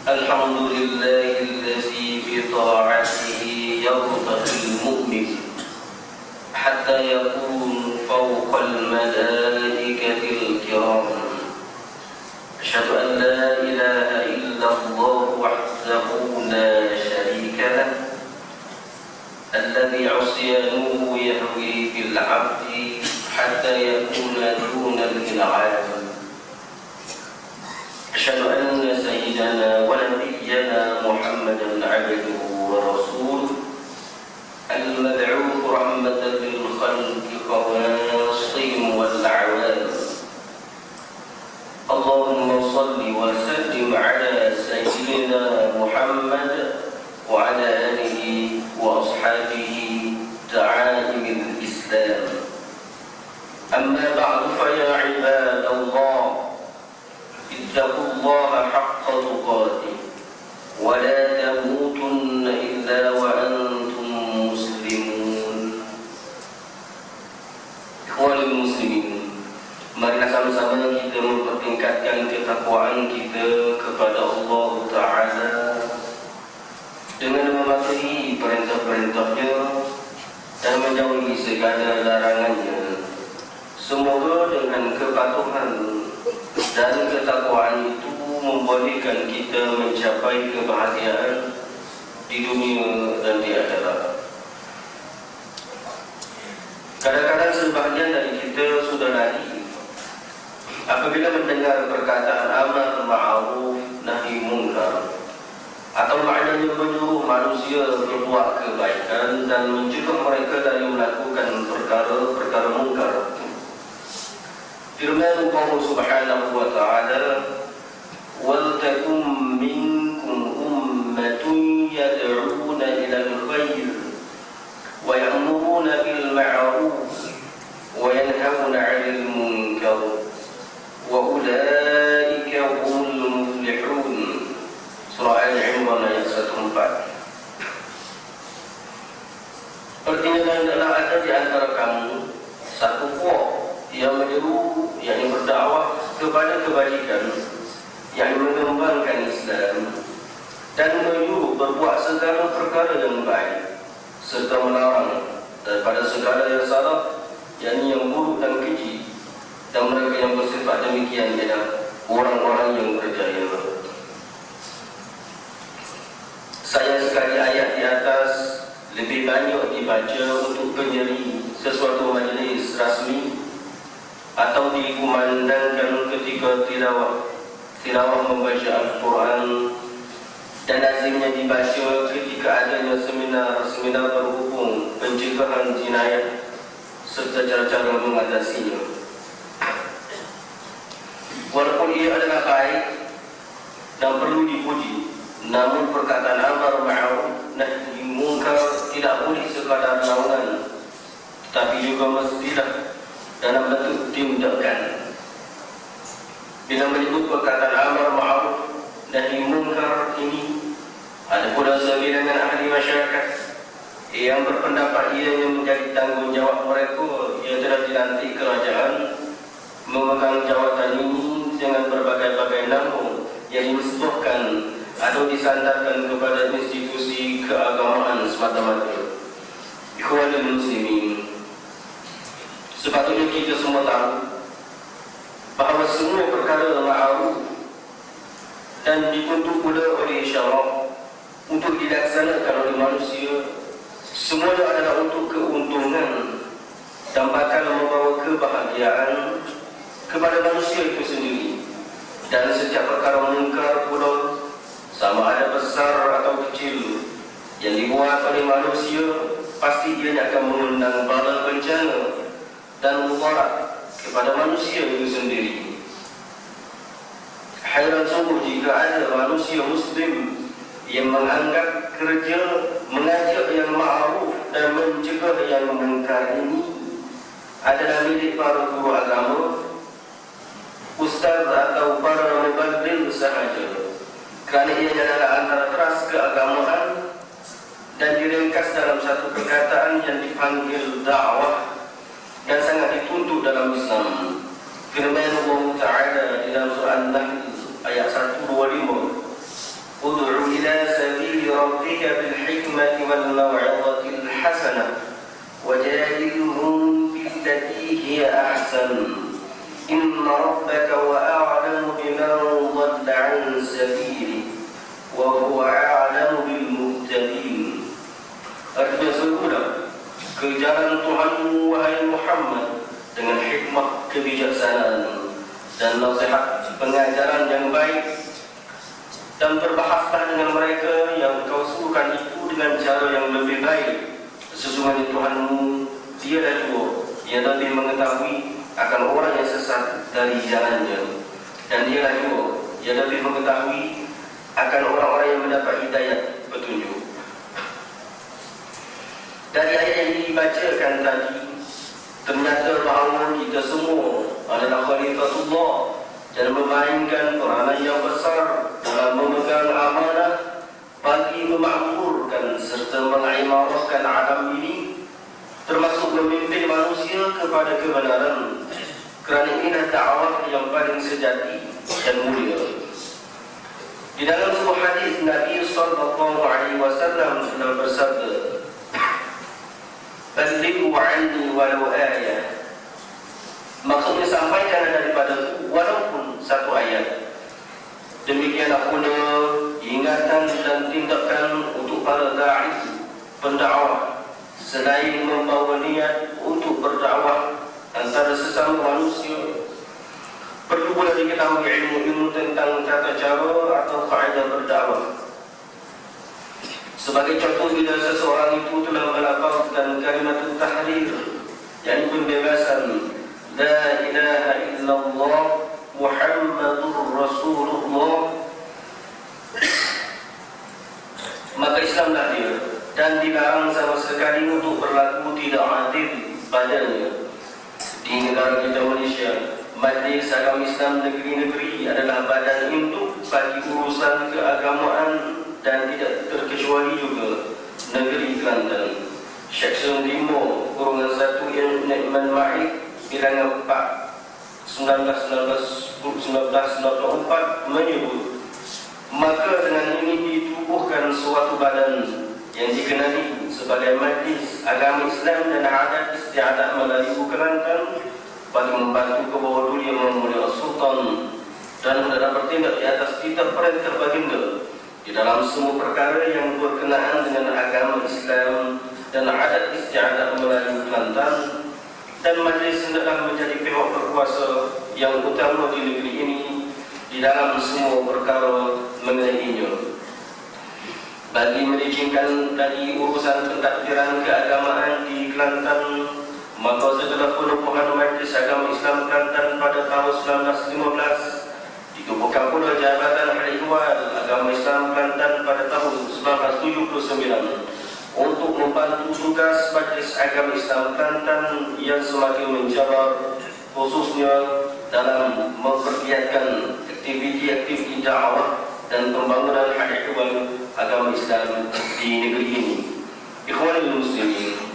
الحمد لله الذي بطاعته يرضى المؤمن حتى يكون فوق الملائكة الكرام. أشهد أن لا إله إلا الله وحده لا شريك له الذي عصيانه يهوي في العبد حتى يكون دون العالم. أشهد أن سيدنا ونبينا محمدا عبده ورسوله المبعوث رحمة للخلق خواصهم والأعوام. اللهم صل وسلم على سيدنا محمد وعلى آله وأصحابه دعائم الإسلام. أما بعد فيا عباد الله اتقوا الله حق تقاته ولا تموتن إلا وأنتم مسلمون. Ikhwanul muslimin, marilah sama-sama kita mempertingkatkan ketakwaan kita kepada Allah Ta'ala dengan mematuhi perintah-perintahnya dan menjauhi segala larangannya. Semoga dengan kepatuhan dan ketakwaan itu membolehkan kita mencapai kebahagiaan di dunia dan di akhirat. Kadang-kadang sebahagian dari kita sudah lari apabila mendengar perkataan amar ma'ruf nahi munkar, atau maknanya menyuruh manusia berbuat kebaikan dan mencegah mereka dari melakukan perkara-perkara munkar. Firman Allah Subhanahu wa ta'ala, wal takum minkum ummatun yad'una ila al-khair wa ya'muruna bil ma'ruf wa yanhauna 'anil munkar wa ulaika humul muflihun. Surah Al-Imran ayat 104. Artinya hendaklah ada di antara kamu satu puak yang menyeru, yang berdakwah kepada kebajikan, yang mengembangkan Islam dan menyuruh berbuat segala perkara yang baik serta melarang daripada segala yang salah, yakni yang buruk dan keji. Dan mereka yang bersifat demikian ialah orang-orang yang berjaya. Sayang sekali ayat di atas lebih banyak dibaca untuk penyeri sesuatu majlis rasmi atau dikumandangkan ketika tilawah membaca Al-Quran, dan lazimnya dibaca ketika adanya seminar berhubung pencegahan jinayat serta cara-cara mengatasinya. Walaupun ia adalah baik dan perlu dipuji, namun perkataan amar ma'ruf nahi munkar tidak boleh sekadar naungan, tetapi juga mestilah dalam bentuk tindakan. Bila menyebut perkataan amar ma'ruf nahi munkar ini, ada pula sebilangan ahli masyarakat yang berpendapat ianya menjadi tanggungjawab mereka yang telah dilantik kerajaan memegang jawatan ini dengan berbagai-bagai nama yang dinisbahkan atau disandarkan kepada institusi keagamaan semata-mata. Ikhwanul muslimin, sepatutnya kita semua tahu bahawa semua perkara ma'ruf dan dituntut pula oleh syarak untuk dilaksanakan oleh manusia, semuanya adalah untuk keuntungan dan bakal membawa kebahagiaan kepada manusia itu sendiri. Dan setiap perkara munkar pula, sama ada besar atau kecil, yang dibuat oleh manusia, pasti ia akan mengundang bala bencana dan mudarat kepada manusia itu sendiri. Hairan sungguh jika ada manusia muslim yang menganggap kerja mengajak yang ma'ruf dan mencegah yang munkar ini adalah milik para guru agama, ustaz atau para mubadzir sahaja, kerana ia adalah antara teras keagamaan dan diringkas dalam satu perkataan yang dipanggil dakwah dan sangat dituntut dalam Islam. Firman Allah Ta'ala di dalam surah An-Nahl ayat 125, بالحكمة والموعظة الحسنة وجادلهم بالتي هي أحسن إن ربك هو أعلم بمن ضل عن سبيله وهو أعلم بالمهتدين. Artinya sesungguhnya ke jalan Tuhanmu wahai Muhammad dengan hikmah kebijaksanaan dan nasihat pengajaran yang baik, dan berbahaslah dengan mereka yang kau suruhkan itu dengan cara yang lebih baik. Sesungguhnya Tuhanmu Dia Dia lebih mengetahui akan orang yang sesat dari jalannya, dan Dia lebih mengetahui akan orang-orang yang mendapat hidayah petunjuk. Dari ayat yang dibacakan tadi, ternyata bahawa kita semua adalah khalifatullah dan memainkan peranan yang besar dalam memegang amanah bagi memakmurkan serta mengimarahkan alam ini, termasuk memimpin manusia kepada kebenaran, kerana inilah dakwah yang paling sejati dan mulia. Di dalam sebuah hadis Nabi SAW telah bersabda, "Ballighu anni walau ayah." Maksudnya sampaikan daripada walaupun satu ayat. Demikianlah pula ingatan dan tindakan untuk para da'i, pendakwah, selain membawa niat untuk berdakwah antara sesama manusia, perlu pula diketahui ilmu-ilmu tentang tata cara atau kaedah berdakwah. Sebagai contoh, bila seseorang itu telah melafazkan kalimat tahrir, yakni pembebasan, La ilaha illallah Muhammadur Rasulullah, maka Islamlah dia, dan dilarang sama sekali untuk berlaku tidak adil padanya. Di negara kita Malaysia, Majlis Agama Islam Negeri-Negeri adalah badan induk bagi urusan keagamaan, dan tidak terkecuali juga Negeri Kelantan. Seksyen 5 kurungan 1 Ni'man Ma'id bilangan 1994 menyebut, maka dengan ini ditubuhkan suatu badan yang dikenali sebagai Majlis Agama Islam dan Adat Istiadat Melayu Kelantan bagi membantu ke bawah duli Yang Mulia Sultan dan dalam bertindak di atas titah perintah baginda di dalam semua perkara yang berkenaan dengan agama Islam dan adat istiadat Melayu Kelantan, dan majlis hendaklah menjadi pihak berkuasa yang utama di negeri ini di dalam semua perkara mengenainya. Bagi melicinkan dari urusan pentadbiran keagamaan di Kelantan, maka setelah penubuhan Majlis Agama Islam Kelantan pada tahun 1915, ditubuhkan pula Jabatan Al-Ihwal Agama Islam Kelantan pada tahun 1979 untuk membantu tugas Majlis Agama Islam Kelantan yang semakin menjalar, khususnya dalam mempergiatkan aktiviti-aktiviti dakwah dan pembangunan Al-Ihwal Agama Islam di negeri ini. Ikhwanul Muslimin,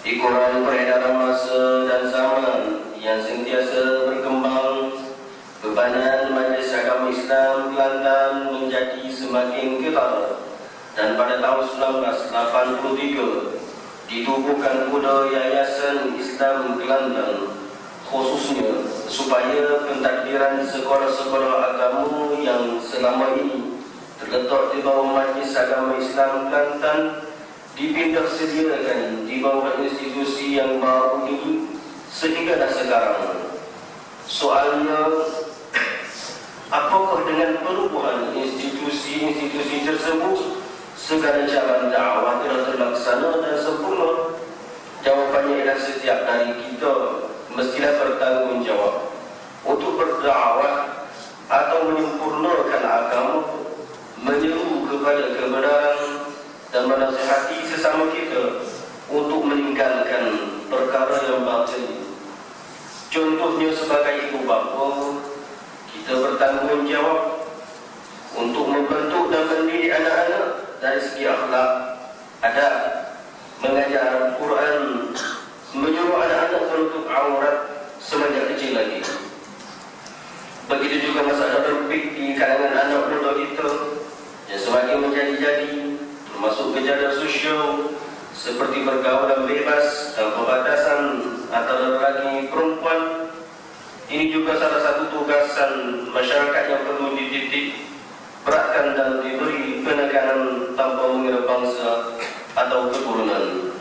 ikuran peredaran masa dan zaman yang sentiasa berkembang, bebanan Majlis Agama Islam Kelantan menjadi semakin ketat, dan pada tahun 1983 ditubuhkan pula Yayasan Islam Kelantan, khususnya supaya pentadbiran sekolah-sekolah agama yang selama ini terletak di bawah Majlis Agama Islam Kelantan dipindah sediakan di bawah institusi yang baru ini sehinggalah sekarang. Soalnya, apakah dengan perubahan institusi-institusi tersebut segala jalan dakwah telah terlaksana dan sempurna? Jawapannya ialah setiap dari kita mestilah bertanggungjawab untuk berdakwah atau menyempurnakan agama, menyeru kepada kebenaran dan menasihati sesama kita untuk meninggalkan perkara yang batil. Contohnya sebagai ibu bapa, kita bertanggungjawab untuk membentuk dan mendidik anak-anak dari segi akhlak, adab, mengajar Al-Quran, menyuruh anak-anak menutup aurat semenjak kecil lagi. Begitu juga masalah berpik di kalangan anak muda kita yang semakin menjadi-jadi, termasuk gejala sosial seperti pergaulan bebas tanpa batasan antara lelaki perempuan. Ini juga salah satu tugasan masyarakat yang perlu dititik beratkan dan diberi penekanan tanpa mengira bangsa atau keturunan.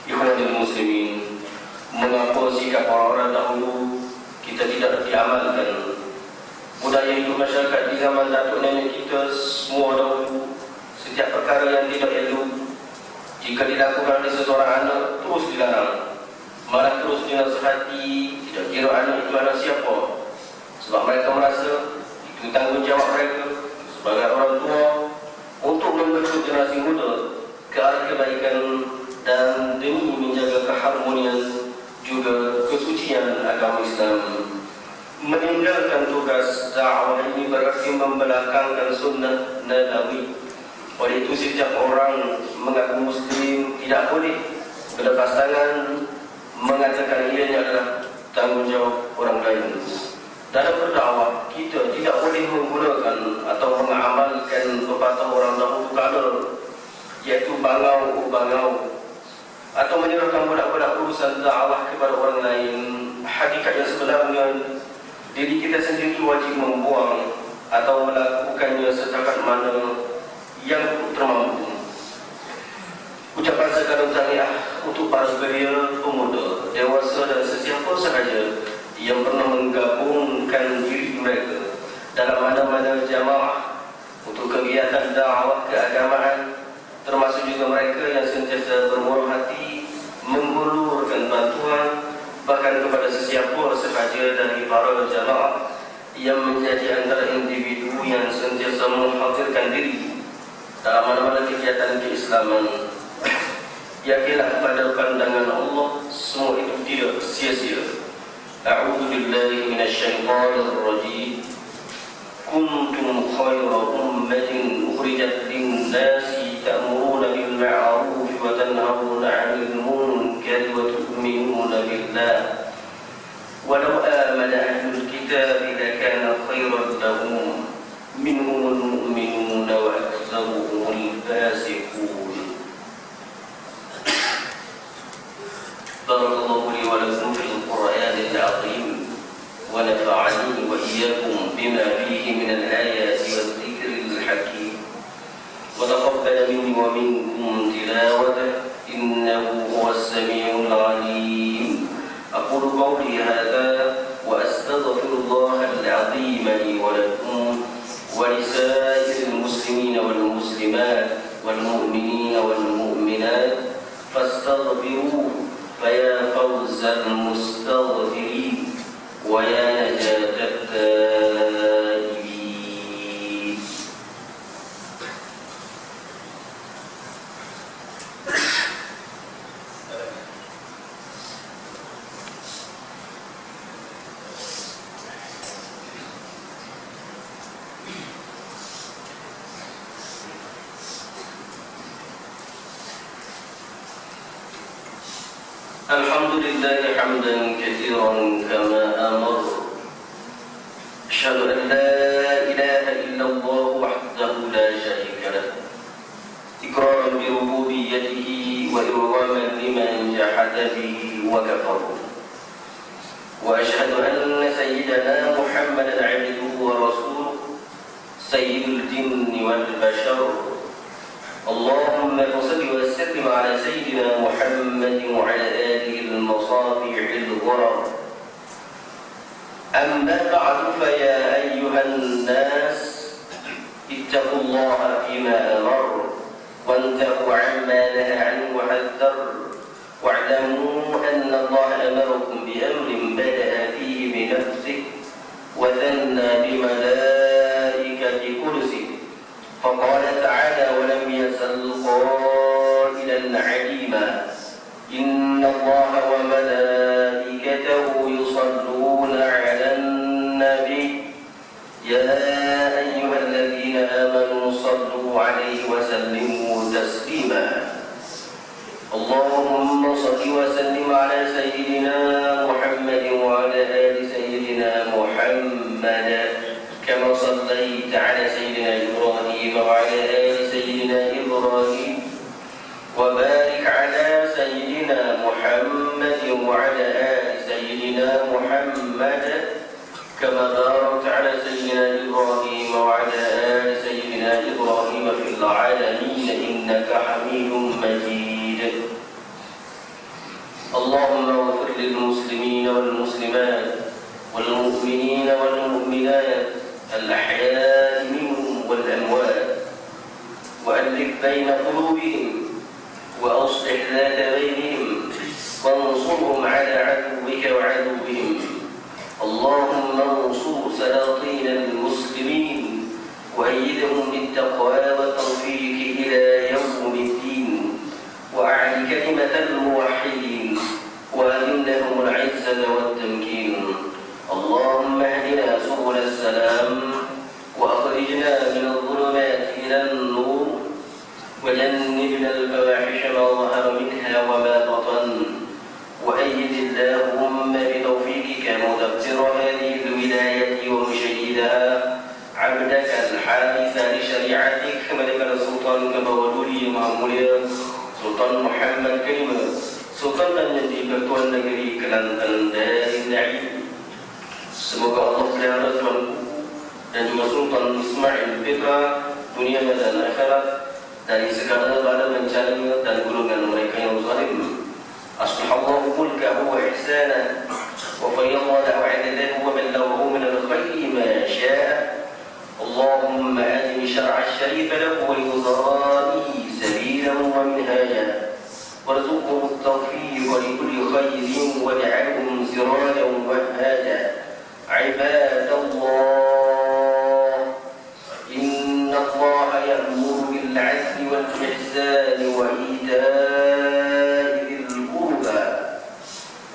Ikhwanul muslimin, mengapa sikap orang-orang dahulu kita tidak diamalkan? Budaya hidup masyarakat di zaman datuk nenek kita semua dahulu, setiap perkara yang tidak elok jika dilakukan oleh seseorang anak terus dilarang, malah terus dinasihati, tidak kira anak itu anak siapa, sebab mereka merasa itu tanggungjawab mereka sebagai orang tua untuk membentuk generasi muda ke arah kebaikan dan demi menjaga keharmonian juga kesucian agama Islam. Meninggalkan tugas dakwah ini berarti membelakangkan sunnah nabawi. Oleh itu setiap orang mengaku muslim tidak boleh berlepas tangan mengatakan ianya adalah tanggungjawab orang lain. Dalam berdakwah kita tidak boleh menggunakan atau mengamalkan pepatah orang dahulu kala, iaitu bangau atau menyerahkan budak-budak urusan dakwah kepada orang lain. Hakikat yang sebenarnya diri kita sendiri wajib membuang atau melakukannya setakat mana yang termampu. Ucapan sekadar tahniah untuk para belia, pemuda, dewasa dan sesiapa sahaja yang pernah menggabungkan diri mereka dalam mana-mana jamaah untuk kegiatan dakwah keagamaan, termasuk juga mereka yang sentiasa bermurah hati menggulurkan bantuan bahkan kepada sesiapa sahaja dari para jamaah yang menjadi antara individu yang sentiasa menghadirkan diri dalam mana-mana kegiatan keislaman. Yakinlah pada pandangan Allah semua itu tidak sia-sia. A'udzu billahi minasyaitonir rajim. Kuntum khayra ummatin ukhrijat lin-nasi ta'muruna bil ma'ruf wa tanhauna 'anil munkari wa tu'minuna billah. Walau amana ahlul kitab lakana khayran lahum minhumul mu'minuna wa aktsaruhumul fasiqun. Barakallahu li wa lakum fil Qur'anil 'azim wa nafa'ani wa iyyakum bima fihi min al-ayati wadh-dhikril hakim wa taqabbala minni wa minkum tilawatahu innahu huwas sami'ul 'alim. Aqulu qawli hadha wa astaghfirullahal 'azim li wa lakum wa lisa'iril muslimina wal muslimat wal mu'minina wal mu'minat fastaghfiruhu فيا فوز المستغفرين ويا نجاة التائبين. Alhamdulillah hamdan katsiran kama amar. Asyhadu an la ilaha illallah wahdahu la syarika lah. Iqraran bi rububiyyatihi wa irghaman liman jahada bihi wa kafara. Wa asyhadu anna sayyidana Muhammadan 'abduhu wa rasuluhu sayyidul jinni wal bashar. اللهم صل وسلم على سيدنا محمد وعلى آله المصابيح الغرر. أما بعد فيا أيها الناس اتقوا الله فيما أمر وانتهوا عما نهى عنه وحذر واعلموا أن الله أمركم بأمر بدأ فيه بنفسه وثنى بملائكة كرسه فقال تعالى ولم يزل قائلا عليما إن الله وملائكته يصلون على النبي يا أيها الذين آمنوا صلوا عليه وسلموا تسليما. اللهم صل وسلم على سيدنا محمد وعلى آل سيدنا محمد كما صليت على سيدنا إبراهيم وعلى آل سيدنا إبراهيم وبارك على سيدنا محمد وعلى آل سيدنا محمد كما باركت على سيدنا إبراهيم وعلى آل سيدنا إبراهيم في العالمين إنك حميد مجيد. اللهم اغفر للمسلمين والمسلمات والمؤمنين والمؤمنات الأحياء منهم والأموات، وألف بين قلوبهم وأصلح ذات بينهم وانصرهم على عدوك وعدوهم. اللهم انصر سلاطين المسلمين وأيدهم بالتقوى والتوفيق إلى يوم الدين، وأعل كلمة الموحدين وأذلهم العزة والتمكين. اللهم اهدنا سبل السلام وأخرجنا من الظلمات إلى النور، وجنبنا الفواحش ما ظهر منها وما بطن، وأيد اللهم بتوفيقك مدبر هذه الولاية ومشيدها عبدك الحارث لشريعتك ملك السلطان كبولي معموليا Sultan Muhammad Karimah, Sultan dan jadi Ketua Negeri Kelantan dari Naim. Semoga Allah pelihara tuanku dan juga Sultan Ismail Fitra dunia dan akhirat dari segala bala bencana dan golongan mereka yang zalim. Asbahallahu mulkahu wa ihsana wa fayyadha lahu 'adadahu wa ballaghahu min al-khayri ma syaa. اللهم آتِ الشرع الشريف له ولوزرائه سبيلا ومنهاجا، وارزقهم التوفيق لكل خير واجعلهم سراجا وهاجا. عباد الله، إن الله يأمر بالعدل والإحسان وإيتاء ذي القربى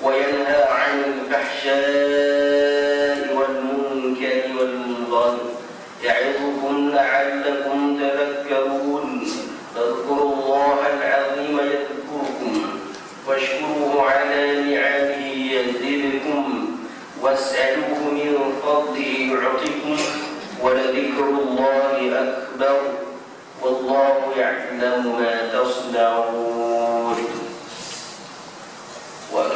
وينهى عن الفحشاء والمنكر والبغي يعظكم لعلكم تذكرون. فاذكروا الله العظيم يذكركم واشكروه على نعمه يزدكم واسألوه من فضله يعطكم ولذكر الله أكبر والله يعلم ما تصنعون.